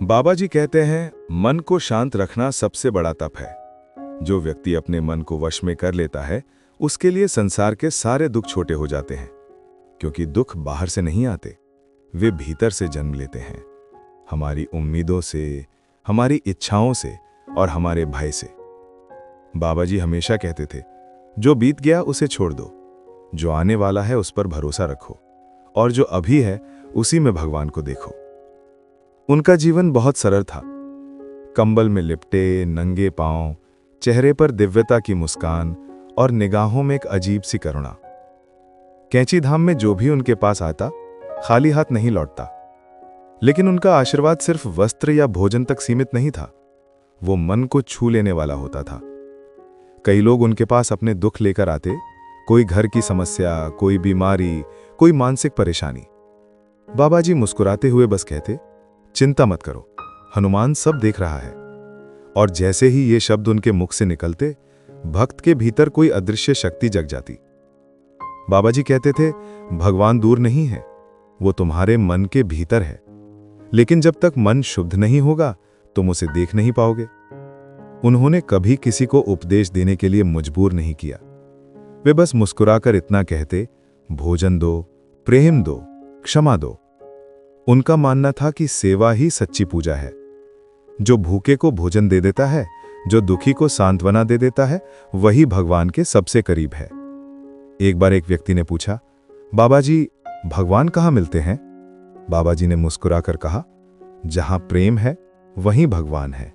बाबा जी कहते हैं, मन को शांत रखना सबसे बड़ा तप है। जो व्यक्ति अपने मन को वश में कर लेता है, उसके लिए संसार के सारे दुख छोटे हो जाते हैं, क्योंकि दुख बाहर से नहीं आते, वे भीतर से जन्म लेते हैं। हमारी उम्मीदों से, हमारी इच्छाओं से और हमारे भय से। बाबा जी हमेशा कहते थे, जो बीत गया उसे छोड़ दो, जो आने वाला है उस पर भरोसा रखो, और जो अभी है उसी में भगवान को देखो। उनका जीवन बहुत सरल था। कंबल में लिपटे, नंगे पांव, चेहरे पर दिव्यता की मुस्कान और निगाहों में एक अजीब सी करुणा। कैंची धाम में जो भी उनके पास आता, खाली हाथ नहीं लौटता। लेकिन उनका आशीर्वाद सिर्फ वस्त्र या भोजन तक सीमित नहीं था, वो मन को छू लेने वाला होता था। कई लोग उनके पास अपने दुख लेकर आते, कोई घर की समस्या, कोई बीमारी, कोई मानसिक परेशानी। बाबा जी मुस्कुराते हुए बस कहते, चिंता मत करो, हनुमान सब देख रहा है। और जैसे ही ये शब्द उनके मुख से निकलते, भक्त के भीतर कोई अदृश्य शक्ति जग जाती। बाबा जी कहते थे, भगवान दूर नहीं है, वो तुम्हारे मन के भीतर है। लेकिन जब तक मन शुद्ध नहीं होगा, तुम उसे देख नहीं पाओगे। उन्होंने कभी किसी को उपदेश देने के लिए मजबूर नहीं किया। वे बस मुस्कुराकर इतना कहते, भोजन दो, प्रेम दो, क्षमा दो। उनका मानना था कि सेवा ही सच्ची पूजा है। जो भूखे को भोजन दे देता है, जो दुखी को सांत्वना दे देता है, वही भगवान के सबसे करीब है। एक बार एक व्यक्ति ने पूछा, बाबा जी, भगवान कहाँ मिलते हैं? बाबा जी ने मुस्कुराकर कहा, जहां प्रेम है वहीं भगवान है।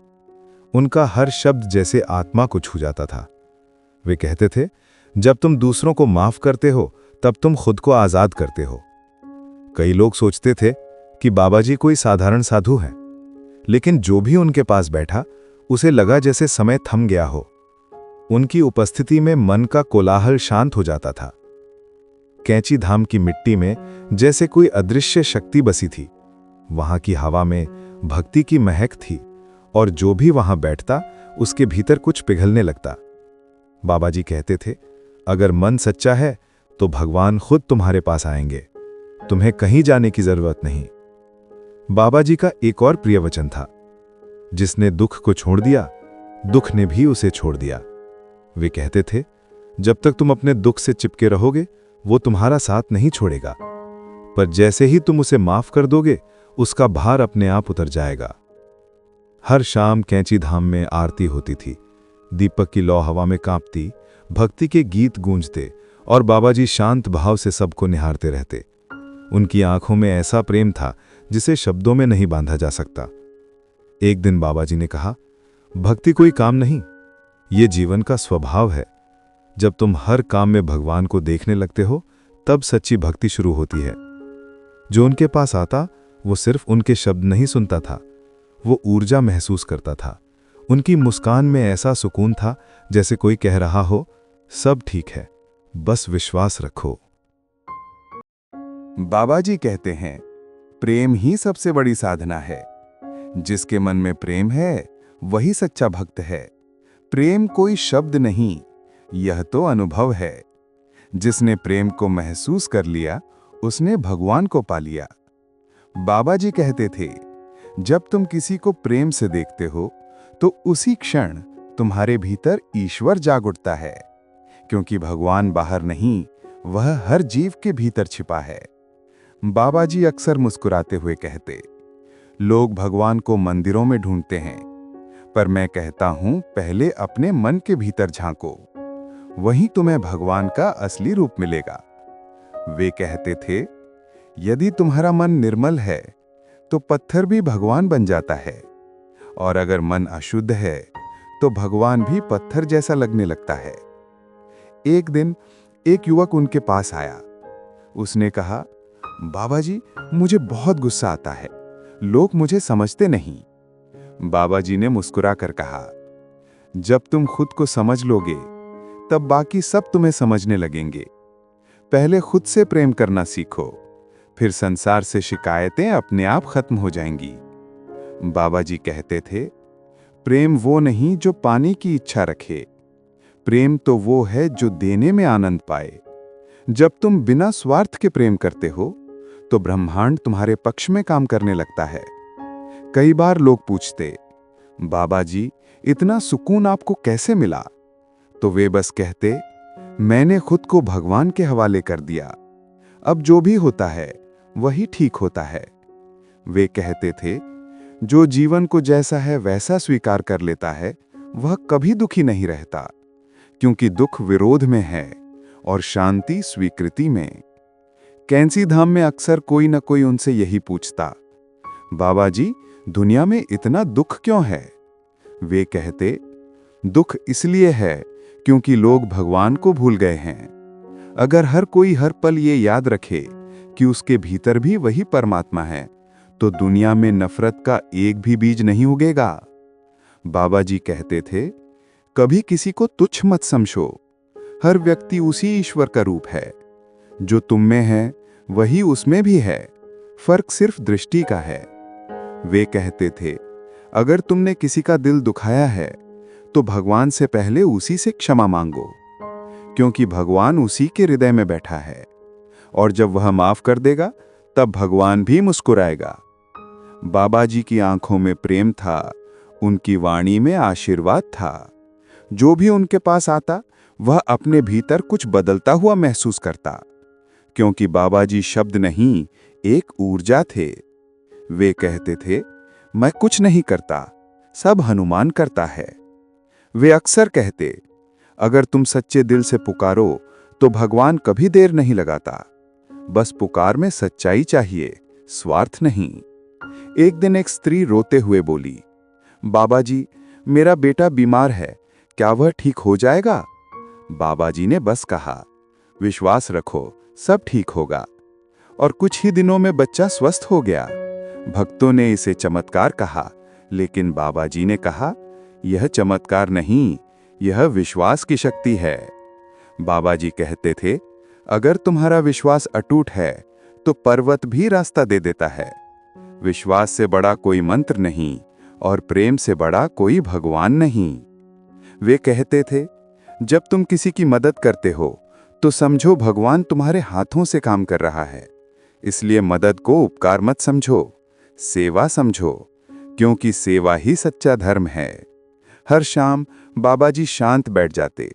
उनका हर शब्द जैसे आत्मा को छू जाता था। वे कहते थे, जब तुम दूसरों को माफ करते हो, तब तुम खुद को आजाद करते हो। कई लोग सोचते थे कि बाबा जी कोई साधारण साधु हैं, लेकिन जो भी उनके पास बैठा, उसे लगा जैसे समय थम गया हो। उनकी उपस्थिति में मन का कोलाहल शांत हो जाता था। कैंची धाम की मिट्टी में जैसे कोई अदृश्य शक्ति बसी थी। वहां की हवा में भक्ति की महक थी, और जो भी वहां बैठता, उसके भीतर कुछ पिघलने लगता। बाबा जी कहते थे, अगर मन सच्चा है तो भगवान खुद तुम्हारे पास आएंगे, तुम्हें कहीं जाने की जरूरत नहीं। बाबा जी का एक और प्रिय वचन था, जिसने दुख को छोड़ दिया, दुख ने भी उसे छोड़ दिया। वे कहते थे, जब तक तुम अपने दुख से चिपके रहोगे, वो तुम्हारा साथ नहीं छोड़ेगा, पर जैसे ही तुम उसे माफ कर दोगे, उसका भार अपने आप उतर जाएगा। हर शाम कैंची धाम में आरती होती थी। दीपक की लौ हवा में कांपती, भक्ति के गीत गूंजते, और बाबा जी शांत भाव से सबको निहारते रहते। उनकी आंखों में ऐसा प्रेम था जिसे शब्दों में नहीं बांधा जा सकता। एक दिन बाबा जी ने कहा, भक्ति कोई काम नहीं, ये जीवन का स्वभाव है। जब तुम हर काम में भगवान को देखने लगते हो, तब सच्ची भक्ति शुरू होती है। जो उनके पास आता, वो सिर्फ उनके शब्द नहीं सुनता था, वो ऊर्जा महसूस करता था। उनकी मुस्कान में ऐसा सुकून था जैसे कोई कह रहा हो, सब ठीक है, बस विश्वास रखो। बाबा जी कहते हैं, प्रेम ही सबसे बड़ी साधना है। जिसके मन में प्रेम है, वही सच्चा भक्त है। प्रेम कोई शब्द नहीं, यह तो अनुभव है। जिसने प्रेम को महसूस कर लिया, उसने भगवान को पा लिया। बाबा जी कहते थे, जब तुम किसी को प्रेम से देखते हो, तो उसी क्षण तुम्हारे भीतर ईश्वर जाग उठता है, क्योंकि भगवान बाहर नहीं, वह हर जीव के भीतर छिपा है। बाबा जी अक्सर मुस्कुराते हुए कहते, लोग भगवान को मंदिरों में ढूंढते हैं, पर मैं कहता हूं, पहले अपने मन के भीतर झांको, वहीं तुम्हें भगवान का असली रूप मिलेगा। वे कहते थे, यदि तुम्हारा मन निर्मल है, तो पत्थर भी भगवान बन जाता है, और अगर मन अशुद्ध है, तो भगवान भी पत्थर जैसा लगने लगता है। एक दिन एक युवक उनके पास आया। उसने कहा, बाबा जी, मुझे बहुत गुस्सा आता है, लोग मुझे समझते नहीं। बाबा जी ने मुस्कुराकर कहा, जब तुम खुद को समझ लोगे, तब बाकी सब तुम्हें समझने लगेंगे। पहले खुद से प्रेम करना सीखो, फिर संसार से शिकायतें अपने आप खत्म हो जाएंगी। बाबा जी कहते थे, प्रेम वो नहीं जो पाने की इच्छा रखे, प्रेम तो वो है जो देने में आनंद पाए। जब तुम बिना स्वार्थ के प्रेम करते हो, तो ब्रह्मांड तुम्हारे पक्ष में काम करने लगता है। कई बार लोग पूछते, बाबा जी इतना सुकून आपको कैसे मिला? तो वे बस कहते, मैंने खुद को भगवान के हवाले कर दिया, अब जो भी होता है वही ठीक होता है। वे कहते थे, जो जीवन को जैसा है वैसा स्वीकार कर लेता है वह कभी दुखी नहीं रहता, क्योंकि दुख विरोध में है और शांति स्वीकृति में। कैंची धाम में अक्सर कोई न कोई उनसे यही पूछता, बाबा जी दुनिया में इतना दुख क्यों है? वे कहते, दुख इसलिए है क्योंकि लोग भगवान को भूल गए हैं। अगर हर कोई हर पल ये याद रखे कि उसके भीतर भी वही परमात्मा है, तो दुनिया में नफरत का एक भी बीज नहीं उगेगा। बाबा जी कहते थे, कभी किसी को तुच्छ मत समझो, हर व्यक्ति उसी ईश्वर का रूप है। जो तुम में है वही उसमें भी है, फर्क सिर्फ दृष्टि का है। वे कहते थे, अगर तुमने किसी का दिल दुखाया है तो भगवान से पहले उसी से क्षमा मांगो, क्योंकि भगवान उसी के हृदय में बैठा है, और जब वह माफ कर देगा तब भगवान भी मुस्कुराएगा। बाबा जी की आंखों में प्रेम था, उनकी वाणी में आशीर्वाद था। जो भी उनके पास आता वह अपने भीतर कुछ बदलता हुआ महसूस करता, क्योंकि बाबा जी शब्द नहीं, एक ऊर्जा थे। वे कहते थे, मैं कुछ नहीं करता, सब हनुमान करता है। वे अक्सर कहते, अगर तुम सच्चे दिल से पुकारो तो भगवान कभी देर नहीं लगाता, बस पुकार में सच्चाई चाहिए, स्वार्थ नहीं। एक दिन एक स्त्री रोते हुए बोली, बाबा जी मेरा बेटा बीमार है, क्या वह ठीक हो जाएगा? बाबा जी ने बस कहा, विश्वास रखो, सब ठीक होगा। और कुछ ही दिनों में बच्चा स्वस्थ हो गया। भक्तों ने इसे चमत्कार कहा, लेकिन बाबा जी ने कहा, यह चमत्कार नहीं, यह विश्वास की शक्ति है। बाबा जी कहते थे, अगर तुम्हारा विश्वास अटूट है तो पर्वत भी रास्ता दे देता है। विश्वास से बड़ा कोई मंत्र नहीं और प्रेम से बड़ा कोई भगवान नहीं। वे कहते थे, जब तुम किसी की मदद करते हो तो समझो भगवान तुम्हारे हाथों से काम कर रहा है। इसलिए मदद को उपकार मत समझो, सेवा समझो, क्योंकि सेवा ही सच्चा धर्म है। हर शाम बाबा जी शांत बैठ जाते।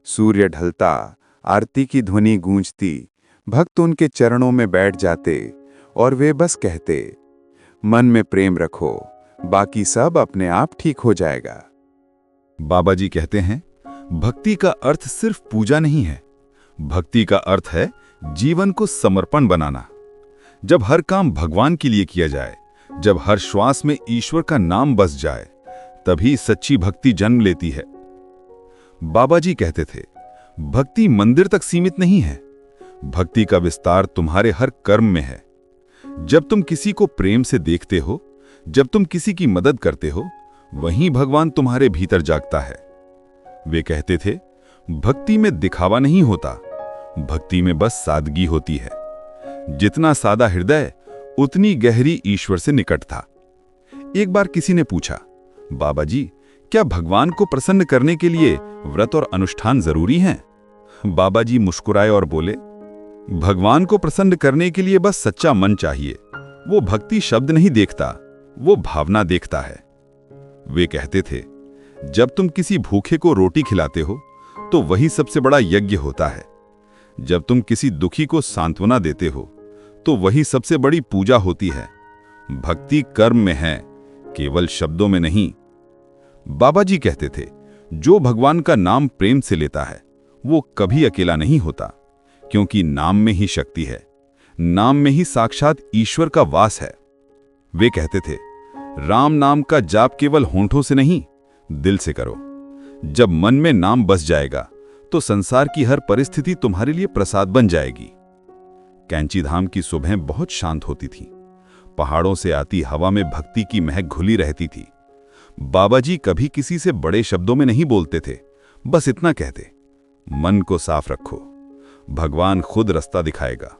सूर्य ढलता, आरती की ध्वनि गूंजती, भक्त उनके चरणों में बैठ जाते और वे बस कहते, मन में प्रेम रखो, बाकी सब अपने आप ठीक हो जाएगा। बाबा जी कहते हैं, भक्ति का अर्थ सिर्फ पूजा नहीं है, भक्ति का अर्थ है जीवन को समर्पण बनाना। जब हर काम भगवान के लिए किया जाए, जब हर श्वास में ईश्वर का नाम बस जाए, तभी सच्ची भक्ति जन्म लेती है। बाबा जी कहते थे, भक्ति मंदिर तक सीमित नहीं है, भक्ति का विस्तार तुम्हारे हर कर्म में है। जब तुम किसी को प्रेम से देखते हो, जब तुम किसी की मदद करते हो, वहीं भगवान तुम्हारे भीतर जागता है। वे कहते थे, भक्ति में दिखावा नहीं होता, भक्ति में बस सादगी होती है। जितना सादा हृदय उतनी गहरी ईश्वर से निकट था। एक बार किसी ने पूछा, बाबा जी क्या भगवान को प्रसन्न करने के लिए व्रत और अनुष्ठान जरूरी हैं? बाबा जी मुस्कुराए और बोले, भगवान को प्रसन्न करने के लिए बस सच्चा मन चाहिए। वो भक्ति शब्द नहीं देखता, वो भावना देखता है। वे कहते थे, जब तुम किसी भूखे को रोटी खिलाते हो तो वही सबसे बड़ा यज्ञ होता है। जब तुम किसी दुखी को सांत्वना देते हो तो वही सबसे बड़ी पूजा होती है। भक्ति कर्म में है, केवल शब्दों में नहीं। बाबा जी कहते थे, जो भगवान का नाम प्रेम से लेता है वो कभी अकेला नहीं होता, क्योंकि नाम में ही शक्ति है, नाम में ही साक्षात ईश्वर का वास है। वे कहते थे, राम नाम का जाप केवल होंठों से नहीं, दिल से करो। जब मन में नाम बस जाएगा तो संसार की हर परिस्थिति तुम्हारे लिए प्रसाद बन जाएगी। कैंची धाम की सुबह बहुत शांत होती थी। पहाड़ों से आती हवा में भक्ति की महक घुली रहती थी। बाबा जी कभी किसी से बड़े शब्दों में नहीं बोलते थे, बस इतना कहते, मन को साफ रखो, भगवान खुद रास्ता दिखाएगा।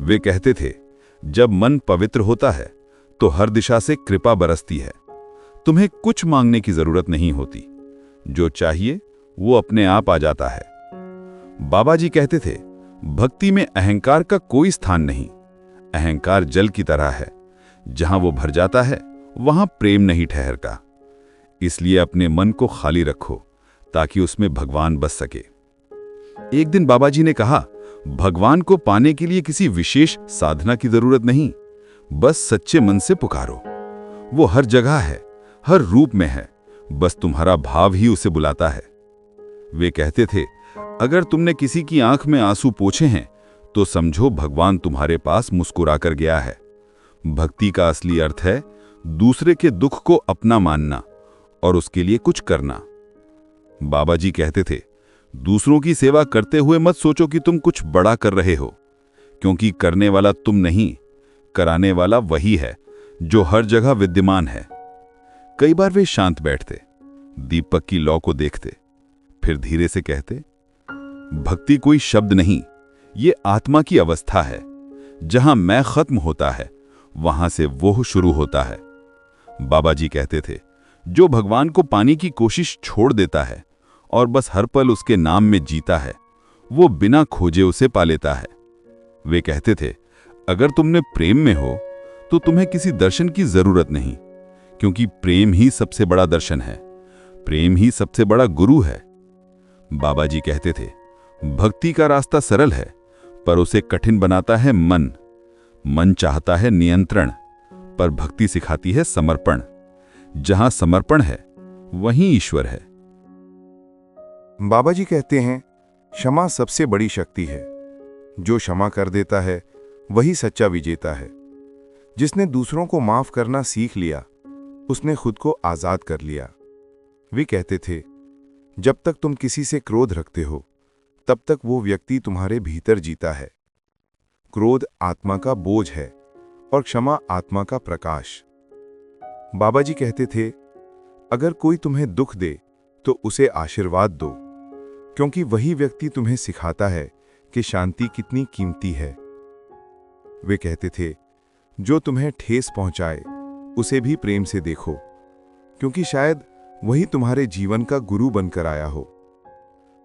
वे कहते थे, जब मन पवित्र होता है तो हर दिशा से कृपा बरसती है। तुम्हें कुछ मांगने की जरूरत नहीं होती, जो चाहिए वो अपने आप आ जाता है। बाबा जी कहते थे, भक्ति में अहंकार का कोई स्थान नहीं। अहंकार जल की तरह है, जहां वो भर जाता है वहां प्रेम नहीं ठहरता। इसलिए अपने मन को खाली रखो ताकि उसमें भगवान बस सके। एक दिन बाबा जी ने कहा, भगवान को पाने के लिए किसी विशेष साधना की जरूरत नहीं, बस सच्चे मन से पुकारो। वो हर जगह है, हर रूप में है, बस तुम्हारा भाव ही उसे बुलाता है। वे कहते थे, अगर तुमने किसी की आंख में आंसू पोंछे हैं तो समझो भगवान तुम्हारे पास मुस्कुरा कर गया है। भक्ति का असली अर्थ है दूसरे के दुख को अपना मानना और उसके लिए कुछ करना। बाबा जी कहते थे, दूसरों की सेवा करते हुए मत सोचो कि तुम कुछ बड़ा कर रहे हो, क्योंकि करने वाला तुम नहीं, कराने वाला वही है जो हर जगह विद्यमान है। कई बार वे शांत बैठते, दीपक की लौ को देखते, फिर धीरे से कहते, भक्ति कोई शब्द नहीं, ये आत्मा की अवस्था है। जहां मैं खत्म होता है वहां से वो शुरू होता है। बाबा जी कहते थे, जो भगवान को पाने की कोशिश छोड़ देता है और बस हर पल उसके नाम में जीता है, वो बिना खोजे उसे पा लेता है। वे कहते थे, अगर तुमने प्रेम में हो तो तुम्हें किसी दर्शन की जरूरत नहीं, क्योंकि प्रेम ही सबसे बड़ा दर्शन है, प्रेम ही सबसे बड़ा गुरु है। बाबा जी कहते थे, भक्ति का रास्ता सरल है पर उसे कठिन बनाता है मन। मन चाहता है नियंत्रण, पर भक्ति सिखाती है समर्पण। जहां समर्पण है वहीं ईश्वर है। बाबा जी कहते हैं, क्षमा सबसे बड़ी शक्ति है। जो क्षमा कर देता है वही सच्चा विजेता है। जिसने दूसरों को माफ करना सीख लिया उसने खुद को आजाद कर लिया। वे कहते थे, जब तक तुम किसी से क्रोध रखते हो तब तक वो व्यक्ति तुम्हारे भीतर जीता है। क्रोध आत्मा का बोझ है और क्षमा आत्मा का प्रकाश। बाबा जी कहते थे, अगर कोई तुम्हें दुख दे तो उसे आशीर्वाद दो, क्योंकि वही व्यक्ति तुम्हें सिखाता है कि शांति कितनी कीमती है। वे कहते थे, जो तुम्हें ठेस पहुंचाए उसे भी प्रेम से देखो, क्योंकि शायद वही तुम्हारे जीवन का गुरु बनकर आया हो।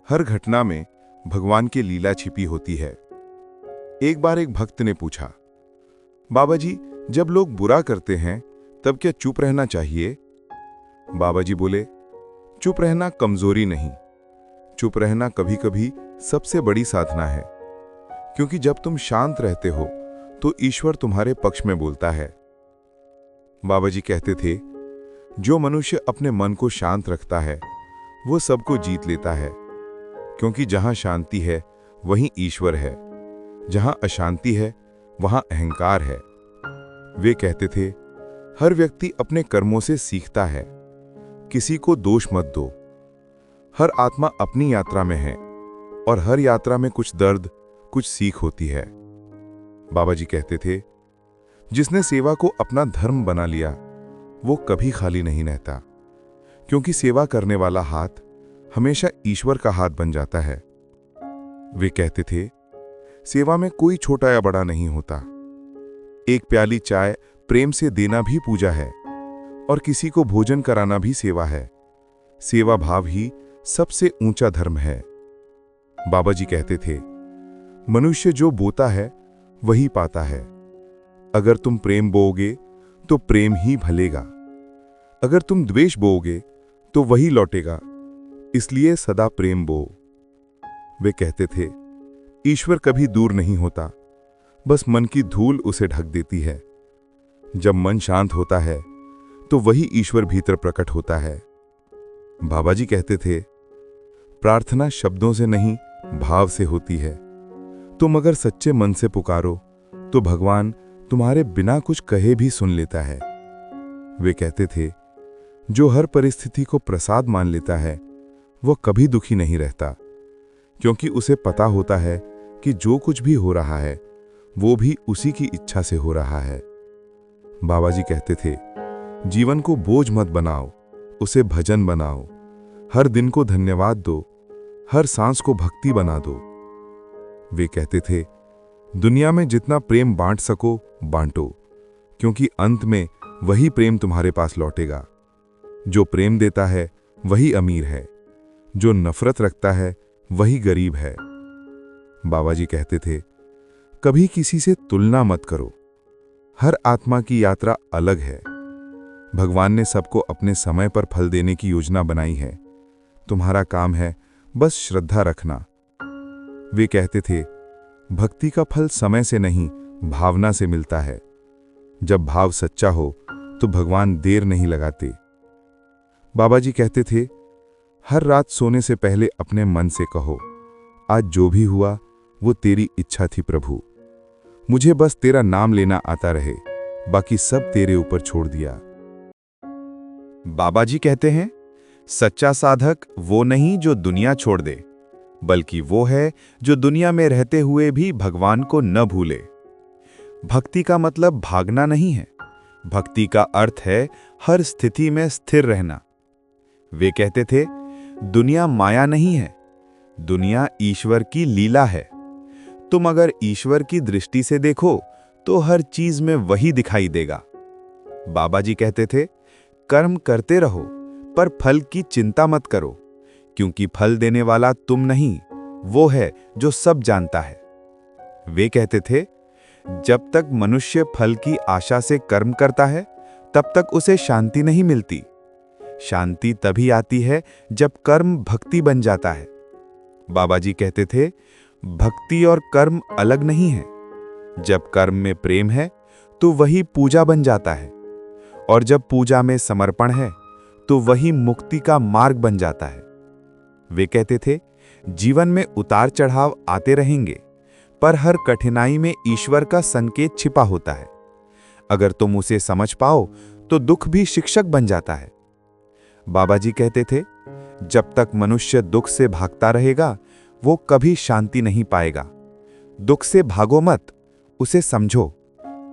हर घटना में भगवान की लीला छिपी होती है। एक बार एक भक्त ने पूछा, बाबा जी, जब लोग बुरा करते हैं तब क्या चुप रहना चाहिए? बाबा जी बोले, चुप रहना कमजोरी नहीं, चुप रहना कभी कभी सबसे बड़ी साधना है, क्योंकि जब तुम शांत रहते हो तो ईश्वर तुम्हारे पक्ष में बोलता है। बाबा जी कहते थे, जो मनुष्य अपने मन को शांत रखता है वो सबको जीत लेता है, क्योंकि जहां शांति है वहीं ईश्वर है, जहां अशांति है वहां अहंकार है। वे कहते थे, हर व्यक्ति अपने कर्मों से सीखता है, किसी को दोष मत दो। हर आत्मा अपनी यात्रा में है और हर यात्रा में कुछ दर्द, कुछ सीख होती है। बाबा जी कहते थे, जिसने सेवा को अपना धर्म बना लिया वो कभी खाली नहीं रहता, क्योंकि सेवा करने वाला हाथ हमेशा ईश्वर का हाथ बन जाता है। वे कहते थे, सेवा में कोई छोटा या बड़ा नहीं होता। एक प्याली चाय प्रेम से देना भी पूजा है और किसी को भोजन कराना भी सेवा है। सेवा भाव ही सबसे ऊंचा धर्म है। बाबा जी कहते थे, मनुष्य जो बोता है वही पाता है। अगर तुम प्रेम बोओगे तो प्रेम ही फलेगा, अगर तुम द्वेष बोओगे तो वही लौटेगा, इसलिए सदा प्रेम बो। वे कहते थे, ईश्वर कभी दूर नहीं होता, बस मन की धूल उसे ढक देती है। जब मन शांत होता है तो वही ईश्वर भीतर प्रकट होता है। बाबा जी कहते थे, प्रार्थना शब्दों से नहीं भाव से होती है। तुम अगर सच्चे मन से पुकारो तो भगवान तुम्हारे बिना कुछ कहे भी सुन लेता है। वे कहते थे, जो हर परिस्थिति को प्रसाद मान लेता है वो कभी दुखी नहीं रहता, क्योंकि उसे पता होता है कि जो कुछ भी हो रहा है वो भी उसी की इच्छा से हो रहा है। बाबा जी कहते थे, जीवन को बोझ मत बनाओ, उसे भजन बनाओ। हर दिन को धन्यवाद दो, हर सांस को भक्ति बना दो। वे कहते थे, दुनिया में जितना प्रेम बांट सको बांटो, क्योंकि अंत में वही प्रेम तुम्हारे पास लौटेगा। जो प्रेम देता है वही अमीर है, जो नफरत रखता है वही गरीब है। बाबा जी कहते थे, कभी किसी से तुलना मत करो। हर आत्मा की यात्रा अलग है। भगवान ने सबको अपने समय पर फल देने की योजना बनाई है। तुम्हारा काम है बस श्रद्धा रखना। वे कहते थे, भक्ति का फल समय से नहीं, भावना से मिलता है। जब भाव सच्चा हो तो भगवान देर नहीं लगाते। बाबा जी कहते थे, हर रात सोने से पहले अपने मन से कहो, आज जो भी हुआ वो तेरी इच्छा थी प्रभु। मुझे बस तेरा नाम लेना आता रहे, बाकी सब तेरे ऊपर छोड़ दिया। बाबा जी कहते हैं, सच्चा साधक वो नहीं जो दुनिया छोड़ दे, बल्कि वो है जो दुनिया में रहते हुए भी भगवान को न भूले। भक्ति का मतलब भागना नहीं है। भक्ति का अर्थ है हर स्थिति में स्थिर रहना। वे कहते थे, दुनिया माया नहीं है, दुनिया ईश्वर की लीला है। तुम अगर ईश्वर की दृष्टि से देखो तो हर चीज में वही दिखाई देगा। बाबा जी कहते थे, कर्म करते रहो पर फल की चिंता मत करो, क्योंकि फल देने वाला तुम नहीं, वो है जो सब जानता है। वे कहते थे, जब तक मनुष्य फल की आशा से कर्म करता है तब तक उसे शांति नहीं मिलती। शांति तभी आती है जब कर्म भक्ति बन जाता है। बाबा जी कहते थे, भक्ति और कर्म अलग नहीं है। जब कर्म में प्रेम है तो वही पूजा बन जाता है, और जब पूजा में समर्पण है तो वही मुक्ति का मार्ग बन जाता है। वे कहते थे, जीवन में उतार चढ़ाव आते रहेंगे, पर हर कठिनाई में ईश्वर का संकेत छिपा होता है। अगर तुम उसे समझ पाओ तो दुख भी शिक्षक बन जाता है। बाबा जी कहते थे, जब तक मनुष्य दुख से भागता रहेगा वो कभी शांति नहीं पाएगा। दुख से भागो मत, उसे समझो,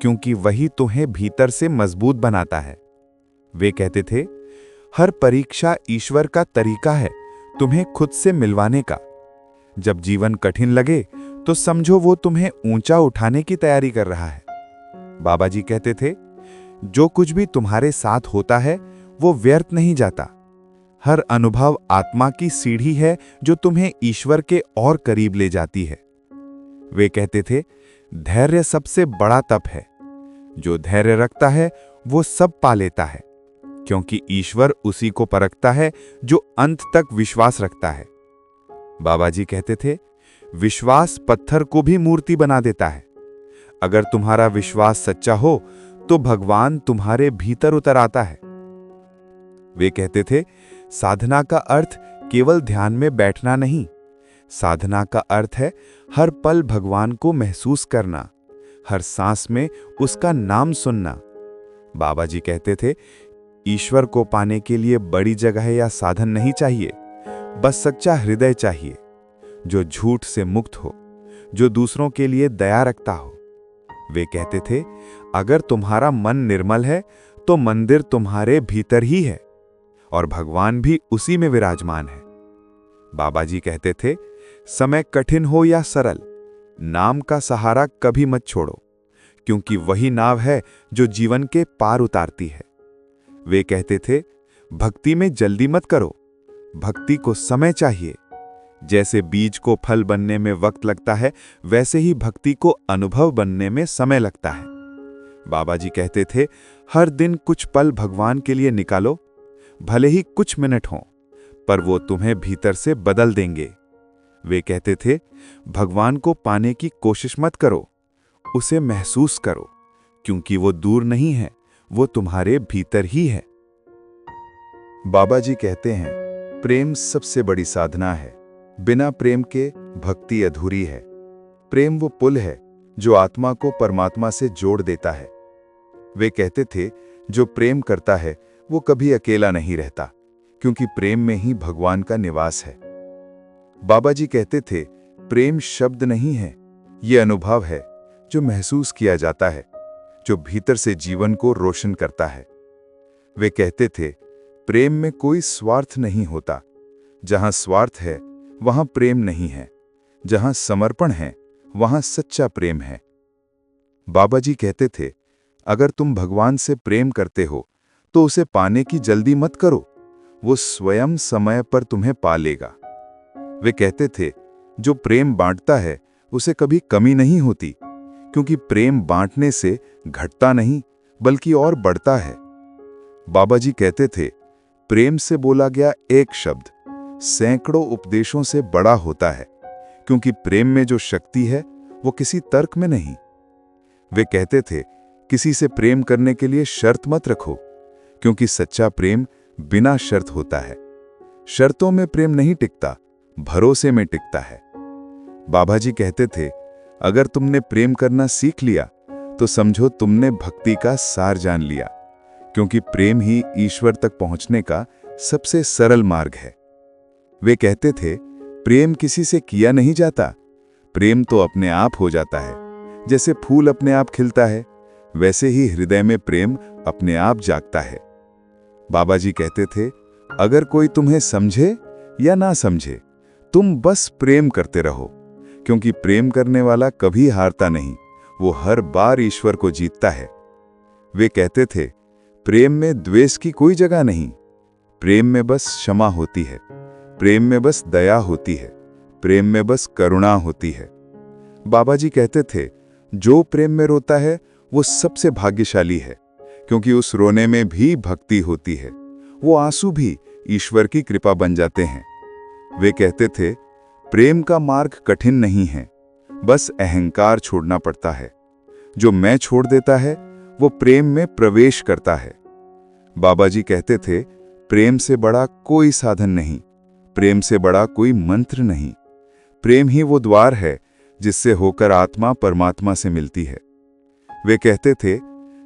क्योंकि वही तुम्हें भीतर से मजबूत बनाता है। वे कहते थे, हर परीक्षा ईश्वर का तरीका है तुम्हें खुद से मिलवाने का। जब जीवन कठिन लगे तो समझो वो तुम्हें ऊंचा उठाने की तैयारी कर रहा है। बाबा जी कहते थे, जो कुछ भी तुम्हारे साथ होता है वो व्यर्थ नहीं जाता। हर अनुभव आत्मा की सीढ़ी है जो तुम्हें ईश्वर के और करीब ले जाती है। वे कहते थे, धैर्य सबसे बड़ा तप है। जो धैर्य रखता है वो सब पा लेता है, क्योंकि ईश्वर उसी को परखता है जो अंत तक विश्वास रखता है। बाबा जी कहते थे, विश्वास पत्थर को भी मूर्ति बना देता है। अगर तुम्हारा विश्वास सच्चा हो तो भगवान तुम्हारे भीतर उतर आता है। वे कहते थे, साधना का अर्थ केवल ध्यान में बैठना नहीं, साधना का अर्थ है हर पल भगवान को महसूस करना, हर सांस में उसका नाम सुनना। बाबा जी कहते थे, ईश्वर को पाने के लिए बड़ी जगह या साधन नहीं चाहिए, बस सच्चा हृदय चाहिए, जो झूठ से मुक्त हो, जो दूसरों के लिए दया रखता हो। वे कहते थे, अगर तुम्हारा मन निर्मल है तो मंदिर तुम्हारे भीतर ही है और भगवान भी उसी में विराजमान है। बाबा जी कहते थे, समय कठिन हो या सरल, नाम का सहारा कभी मत छोड़ो, क्योंकि वही नाव है जो जीवन के पार उतारती है। वे कहते थे, भक्ति में जल्दी मत करो, भक्ति को समय चाहिए। जैसे बीज को फल बनने में वक्त लगता है, वैसे ही भक्ति को अनुभव बनने में समय लगता है। बाबा जी कहते थे, हर दिन कुछ पल भगवान के लिए निकालो, भले ही कुछ मिनट हों, पर वो तुम्हें भीतर से बदल देंगे। वे कहते थे, भगवान को पाने की कोशिश मत करो, उसे महसूस करो, क्योंकि वो दूर नहीं है, वो तुम्हारे भीतर ही है। बाबा जी कहते हैं, प्रेम सबसे बड़ी साधना है। बिना प्रेम के भक्ति अधूरी है। प्रेम वो पुल है जो आत्मा को परमात्मा से जोड़ देता है। वे कहते थे, जो प्रेम करता है वो कभी अकेला नहीं रहता, क्योंकि प्रेम में ही भगवान का निवास है। बाबा जी कहते थे, प्रेम शब्द नहीं है, ये अनुभव है जो महसूस किया जाता है, जो भीतर से जीवन को रोशन करता है। वे कहते थे, प्रेम में कोई स्वार्थ नहीं होता। जहां स्वार्थ है वहां प्रेम नहीं है, जहां समर्पण है वहां सच्चा प्रेम है। बाबा जी कहते थे, अगर तुम भगवान से प्रेम करते हो तो उसे पाने की जल्दी मत करो, वो स्वयं समय पर तुम्हें पा लेगा। वे कहते थे, जो प्रेम बांटता है उसे कभी कमी नहीं होती, क्योंकि प्रेम बांटने से घटता नहीं बल्कि और बढ़ता है। बाबा जी कहते थे, प्रेम से बोला गया एक शब्द सैकड़ों उपदेशों से बड़ा होता है, क्योंकि प्रेम में जो शक्ति है वो किसी तर्क में नहीं। वे कहते थे, किसी से प्रेम करने के लिए शर्त मत रखो, क्योंकि सच्चा प्रेम बिना शर्त होता है। शर्तों में प्रेम नहीं टिकता, भरोसे में टिकता है। बाबा जी कहते थे, अगर तुमने प्रेम करना सीख लिया तो समझो तुमने भक्ति का सार जान लिया, क्योंकि प्रेम ही ईश्वर तक पहुंचने का सबसे सरल मार्ग है। वे कहते थे, प्रेम किसी से किया नहीं जाता, प्रेम तो अपने आप हो जाता है। जैसे फूल अपने आप खिलता है, वैसे ही हृदय में प्रेम अपने आप जागता है। बाबा जी कहते थे, अगर कोई तुम्हें समझे या ना समझे, तुम बस प्रेम करते रहो, क्योंकि प्रेम करने वाला कभी हारता नहीं, वो हर बार ईश्वर को जीतता है। वे कहते थे, प्रेम में द्वेष की कोई जगह नहीं, प्रेम में बस क्षमा होती है, प्रेम में बस दया होती है, प्रेम में बस करुणा होती है। बाबा जी कहते थे, जो प्रेम में रोता है वो सबसे भाग्यशाली है, क्योंकि उस रोने में भी भक्ति होती है। वो आंसू भी ईश्वर की कृपा बन जाते हैं। वे कहते थे, प्रेम का मार्ग कठिन नहीं है, बस अहंकार छोड़ना पड़ता है। जो मैं छोड़ देता है वो प्रेम में प्रवेश करता है। बाबा जी कहते थे, प्रेम से बड़ा कोई साधन नहीं, प्रेम से बड़ा कोई मंत्र नहीं। प्रेम ही वो द्वार है जिससे होकर आत्मा परमात्मा से मिलती है। वे कहते थे,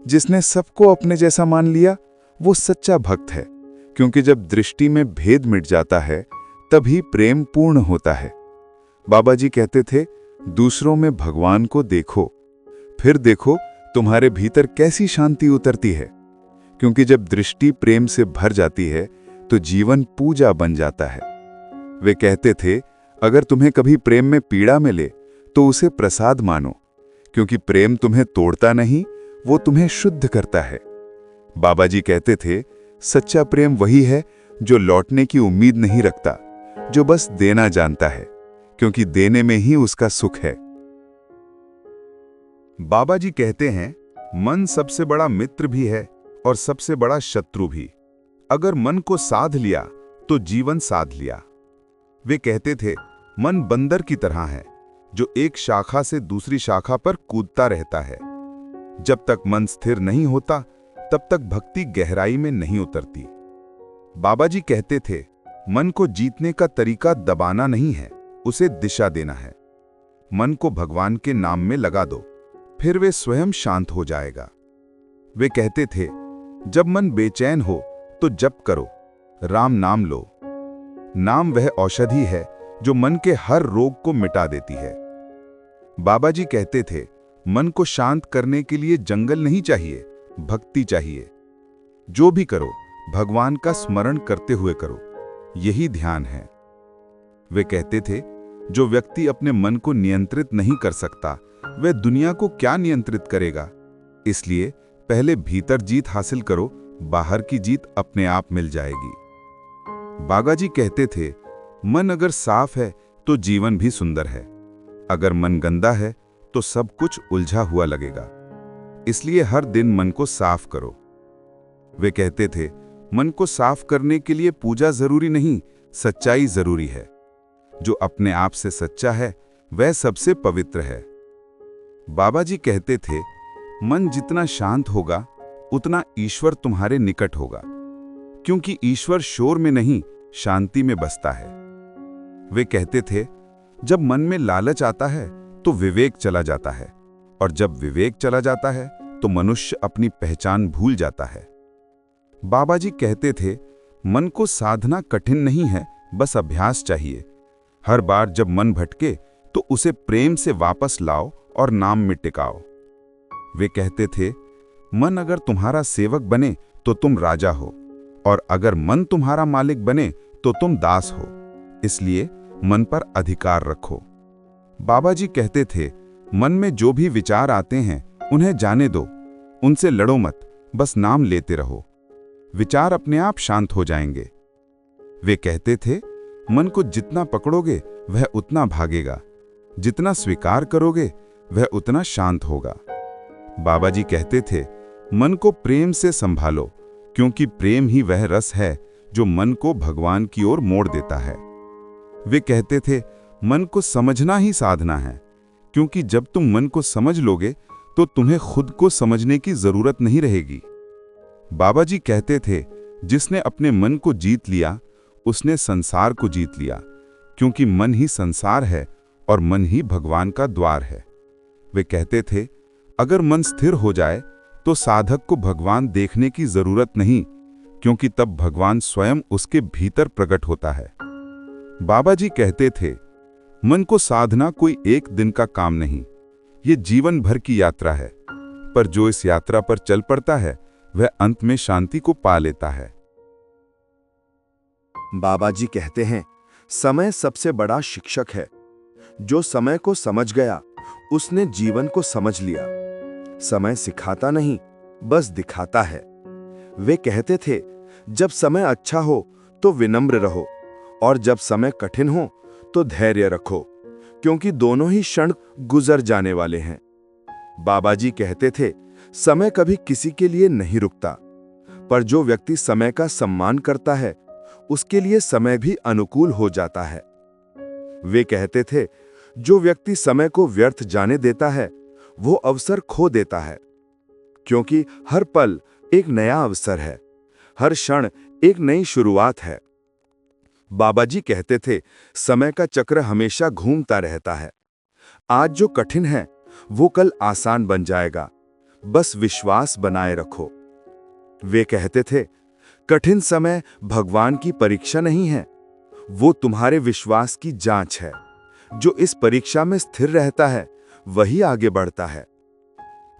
जिसने सबको अपने जैसा मान लिया वो सच्चा भक्त है, क्योंकि जब दृष्टि में भेद मिट जाता है तभी प्रेम पूर्ण होता है। बाबा जी कहते थे, दूसरों में भगवान को देखो, फिर देखो तुम्हारे भीतर कैसी शांति उतरती है, क्योंकि जब दृष्टि प्रेम से भर जाती है तो जीवन पूजा बन जाता है। वे कहते थे, अगर तुम्हें कभी प्रेम में पीड़ा मिले तो उसे प्रसाद मानो, क्योंकि प्रेम तुम्हें तोड़ता नहीं, वो तुम्हें शुद्ध करता है। बाबा जी कहते थे, सच्चा प्रेम वही है जो लौटने की उम्मीद नहीं रखता, जो बस देना जानता है, क्योंकि देने में ही उसका सुख है। बाबा जी कहते हैं, मन सबसे बड़ा मित्र भी है और सबसे बड़ा शत्रु भी। अगर मन को साध लिया तो जीवन साध लिया। वे कहते थे, मन बंदर की तरह है जो एक शाखा से दूसरी शाखा पर कूदता रहता है। जब तक मन स्थिर नहीं होता तब तक भक्ति गहराई में नहीं उतरती। बाबा जी कहते थे, मन को जीतने का तरीका दबाना नहीं है, उसे दिशा देना है। मन को भगवान के नाम में लगा दो, फिर वे स्वयं शांत हो जाएगा। वे कहते थे, जब मन बेचैन हो तो जप करो, राम नाम लो। नाम वह औषधि है जो मन के हर रोग को मिटा देती है। बाबा जी कहते थे, मन को शांत करने के लिए जंगल नहीं चाहिए, भक्ति चाहिए। जो भी करो भगवान का स्मरण करते हुए करो, यही ध्यान है। वे कहते थे, जो व्यक्ति अपने मन को नियंत्रित नहीं कर सकता वह दुनिया को क्या नियंत्रित करेगा। इसलिए पहले भीतर जीत हासिल करो, बाहर की जीत अपने आप मिल जाएगी। बाबा जी कहते थे, मन अगर साफ है तो जीवन भी सुंदर है, अगर मन गंदा है तो सब कुछ उलझा हुआ लगेगा। इसलिए हर दिन मन को साफ करो। वे कहते थे, मन को साफ करने के लिए पूजा जरूरी नहीं, सच्चाई जरूरी है। जो अपने आप से सच्चा है वह सबसे पवित्र है। बाबा जी कहते थे, मन जितना शांत होगा उतना ईश्वर तुम्हारे निकट होगा, क्योंकि ईश्वर शोर में नहीं शांति में बसता है। वे कहते थे, जब मन में लालच आता है तो विवेक चला जाता है, और जब विवेक चला जाता है तो मनुष्य अपनी पहचान भूल जाता है। बाबा जी कहते थे, मन को साधना कठिन नहीं है, बस अभ्यास चाहिए। हर बार जब मन भटके तो उसे प्रेम से वापस लाओ और नाम में टिकाओ। वे कहते थे, मन अगर तुम्हारा सेवक बने तो तुम राजा हो, और अगर मन तुम्हारा मालिक बने तो तुम दास हो। इसलिए मन पर अधिकार रखो। बाबा जी कहते थे, मन में जो भी विचार आते हैं उन्हें जाने दो, उनसे लड़ो मत, बस नाम लेते रहो, विचार अपने आप शांत हो जाएंगे। वे कहते थे, मन को जितना पकड़ोगे वह उतना भागेगा, जितना स्वीकार करोगे वह उतना शांत होगा। बाबा जी कहते थे, मन को प्रेम से संभालो, क्योंकि प्रेम ही वह रस है जो मन को भगवान की ओर मोड़ देता है। वे कहते थे, मन को समझना ही साधना है, क्योंकि जब तुम मन को समझ लोगे तो तुम्हें खुद को समझने की जरूरत नहीं रहेगी। बाबा जी कहते थे, जिसने अपने मन को जीत लिया उसने संसार को जीत लिया, क्योंकि मन ही संसार है और मन ही भगवान का द्वार है। वे कहते थे, अगर मन स्थिर हो जाए तो साधक को भगवान देखने की जरूरत नहीं, क्योंकि तब भगवान स्वयं उसके भीतर प्रकट होता है। बाबा जी कहते थे, मन को साधना कोई एक दिन का काम नहीं, ये जीवन भर की यात्रा है, पर जो इस यात्रा पर चल पड़ता है वह अंत में शांति को पा लेता है। बाबा जी कहते हैं, समय सबसे बड़ा शिक्षक है। जो समय को समझ गया उसने जीवन को समझ लिया। समय सिखाता नहीं, बस दिखाता है। वे कहते थे, जब समय अच्छा हो तो विनम्र रहो, और जब समय कठिन हो तो धैर्य रखो, क्योंकि दोनों ही क्षण गुजर जाने वाले हैं। बाबा जी कहते थे, समय कभी किसी के लिए नहीं रुकता, पर जो व्यक्ति समय का सम्मान करता है उसके लिए समय भी अनुकूल हो जाता है। वे कहते थे, जो व्यक्ति समय को व्यर्थ जाने देता है वो अवसर खो देता है, क्योंकि हर पल एक नया अवसर है, हर क्षण एक नई शुरुआत है। बाबा जी कहते थे, समय का चक्र हमेशा घूमता रहता है। आज जो कठिन है वो कल आसान बन जाएगा, बस विश्वास बनाए रखो। वे कहते थे, कठिन समय भगवान की परीक्षा नहीं है, वो तुम्हारे विश्वास की जांच है। जो इस परीक्षा में स्थिर रहता है वही आगे बढ़ता है।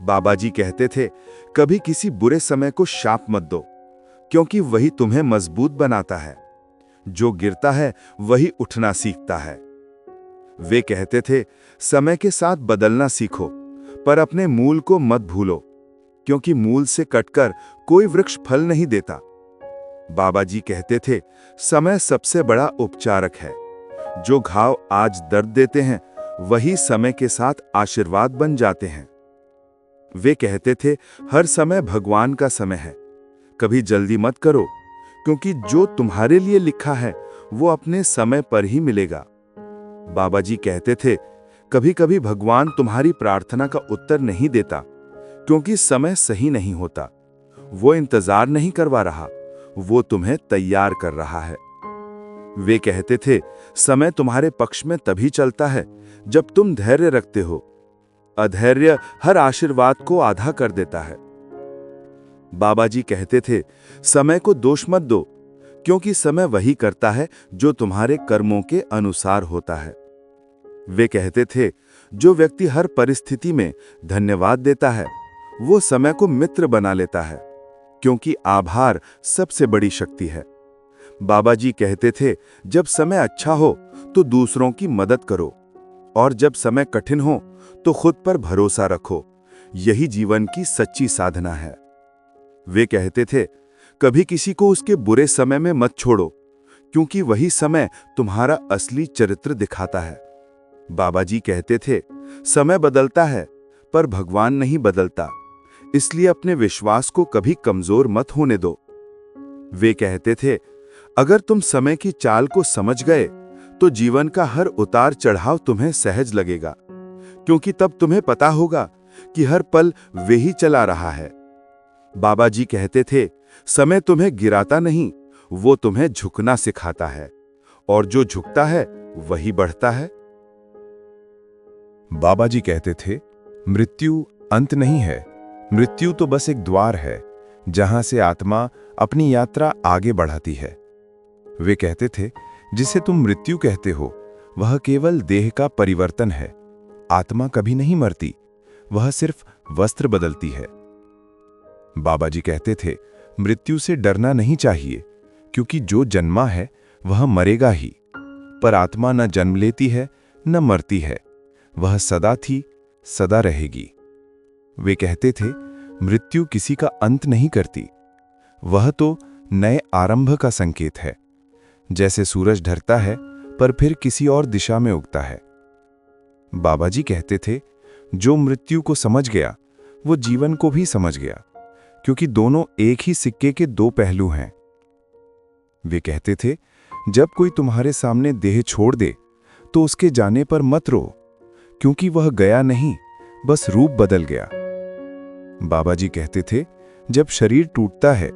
बाबा जी कहते थे, कभी किसी बुरे समय को शाप मत दो, क्योंकि वही तुम्हें मजबूत बनाता है। जो गिरता है वही उठना सीखता है। वे कहते थे, समय के साथ बदलना सीखो, पर अपने मूल को मत भूलो, क्योंकि मूल से कटकर कोई वृक्ष फल नहीं देता। बाबा जी कहते थे, समय सबसे बड़ा उपचारक है। जो घाव आज दर्द देते हैं वही समय के साथ आशीर्वाद बन जाते हैं। वे कहते थे, हर समय भगवान का समय है, कभी जल्दी मत करो, क्योंकि जो तुम्हारे लिए लिखा है वो अपने समय पर ही मिलेगा। बाबा जी कहते थे, कभी कभी भगवान तुम्हारी प्रार्थना का उत्तर नहीं देता, क्योंकि समय सही नहीं होता। वो इंतजार नहीं करवा रहा, वो तुम्हें तैयार कर रहा है। वे कहते थे, समय तुम्हारे पक्ष में तभी चलता है जब तुम धैर्य रखते हो। अधैर्य हर आशीर्वाद को आधा कर देता है। बाबा जी कहते थे, समय को दोष मत दो, क्योंकि समय वही करता है जो तुम्हारे कर्मों के अनुसार होता है। वे कहते थे, जो व्यक्ति हर परिस्थिति में धन्यवाद देता है वो समय को मित्र बना लेता है, क्योंकि आभार सबसे बड़ी शक्ति है। बाबा जी कहते थे, जब समय अच्छा हो तो दूसरों की मदद करो, और जब समय कठिन हो तो खुद पर भरोसा रखो। यही जीवन की सच्ची साधना है। वे कहते थे, कभी किसी को उसके बुरे समय में मत छोड़ो, क्योंकि वही समय तुम्हारा असली चरित्र दिखाता है। बाबा जी कहते थे, समय बदलता है पर भगवान नहीं बदलता, इसलिए अपने विश्वास को कभी कमजोर मत होने दो। वे कहते थे, अगर तुम समय की चाल को समझ गए तो जीवन का हर उतार चढ़ाव तुम्हें सहज लगेगा, क्योंकि तब तुम्हें पता होगा कि हर पल वे ही चला रहा है। बाबा जी कहते थे, समय तुम्हें गिराता नहीं, वो तुम्हें झुकना सिखाता है, और जो झुकता है वही बढ़ता है। बाबा जी कहते थे, मृत्यु अंत नहीं है, मृत्यु तो बस एक द्वार है जहां से आत्मा अपनी यात्रा आगे बढ़ाती है। वे कहते थे, जिसे तुम मृत्यु कहते हो वह केवल देह का परिवर्तन है, आत्मा कभी नहीं मरती, वह सिर्फ वस्त्र बदलती है। बाबा जी कहते थे, मृत्यु से डरना नहीं चाहिए, क्योंकि जो जन्मा है वह मरेगा ही, पर आत्मा न जन्म लेती है न मरती है, वह सदा थी, सदा रहेगी। वे कहते थे, मृत्यु किसी का अंत नहीं करती, वह तो नए आरंभ का संकेत है। जैसे सूरज ढलता है पर फिर किसी और दिशा में उगता है। बाबा जी कहते थे, जो मृत्यु को समझ गया वो जीवन को भी समझ गया, क्योंकि दोनों एक ही सिक्के के दो पहलू हैं। वे कहते थे, जब कोई तुम्हारे सामने देह छोड़ दे तो उसके जाने पर मत रो, क्योंकि वह गया नहीं, बस रूप बदल गया। बाबा जी कहते थे, जब शरीर टूटता है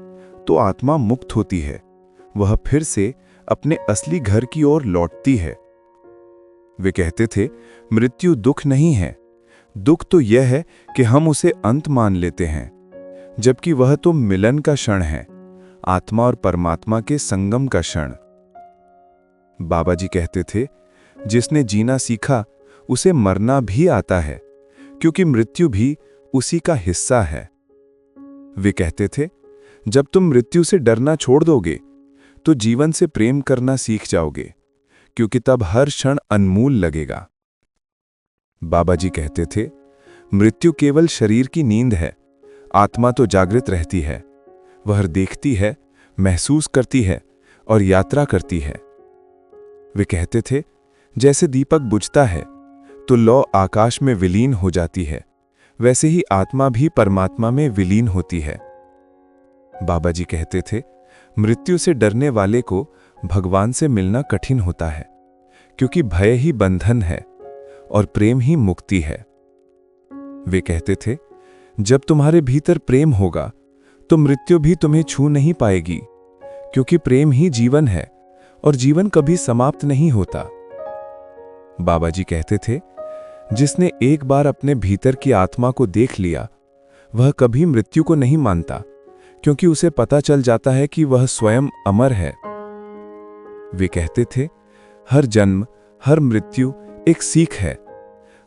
तो आत्मा मुक्त होती है, वह फिर से अपने असली घर की ओर लौटती है। वे कहते थे, मृत्यु दुख नहीं है, दुख तो यह है कि हम उसे अंत मान लेते हैं, जबकि वह तो मिलन का क्षण है, आत्मा और परमात्मा के संगम का क्षण। बाबा जी कहते थे, जिसने जीना सीखा उसे मरना भी आता है, क्योंकि मृत्यु भी उसी का हिस्सा है। वे कहते थे, जब तुम मृत्यु से डरना छोड़ दोगे तो जीवन से प्रेम करना सीख जाओगे, क्योंकि तब हर क्षण अनमोल लगेगा। बाबा जी कहते थे, मृत्यु केवल शरीर की नींद है, आत्मा तो जागृत रहती है। वह देखती है, महसूस करती है और यात्रा करती है। वे कहते थे, जैसे दीपक बुझता है तो लौ आकाश में विलीन हो जाती है, वैसे ही आत्मा भी परमात्मा में विलीन होती है। बाबा जी कहते थे, मृत्यु से डरने वाले को भगवान से मिलना कठिन होता है, क्योंकि भय ही बंधन है और प्रेम ही मुक्ति है। वे कहते थे, जब तुम्हारे भीतर प्रेम होगा तो मृत्यु भी तुम्हें छू नहीं पाएगी, क्योंकि प्रेम ही जीवन है और जीवन कभी समाप्त नहीं होता। बाबा जी कहते थे, जिसने एक बार अपने भीतर की आत्मा को देख लिया वह कभी मृत्यु को नहीं मानता, क्योंकि उसे पता चल जाता है कि वह स्वयं अमर है। वे कहते थे, हर जन्म, हर मृत्यु एक सीख है,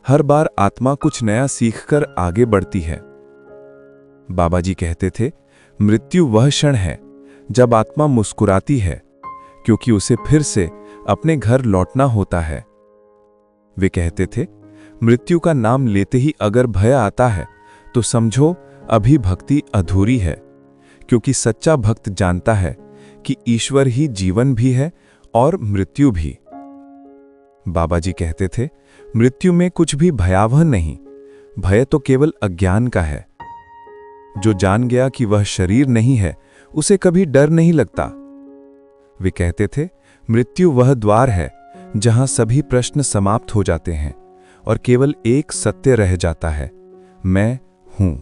हर बार आत्मा कुछ नया सीखकर आगे बढ़ती है। बाबा जी कहते थे, मृत्यु वह क्षण है जब आत्मा मुस्कुराती है, क्योंकि उसे फिर से अपने घर लौटना होता है। वे कहते थे, मृत्यु का नाम लेते ही अगर भय आता है तो समझो अभी भक्ति अधूरी है, क्योंकि सच्चा भक्त जानता है कि ईश्वर ही जीवन भी है और मृत्यु भी। बाबा जी कहते थे, मृत्यु में कुछ भी भयावह नहीं, भय तो केवल अज्ञान का है। जो जान गया कि वह शरीर नहीं है उसे कभी डर नहीं लगता। वे कहते थे, मृत्यु वह द्वार है जहां सभी प्रश्न समाप्त हो जाते हैं और केवल एक सत्य रह जाता है, मैं हूं।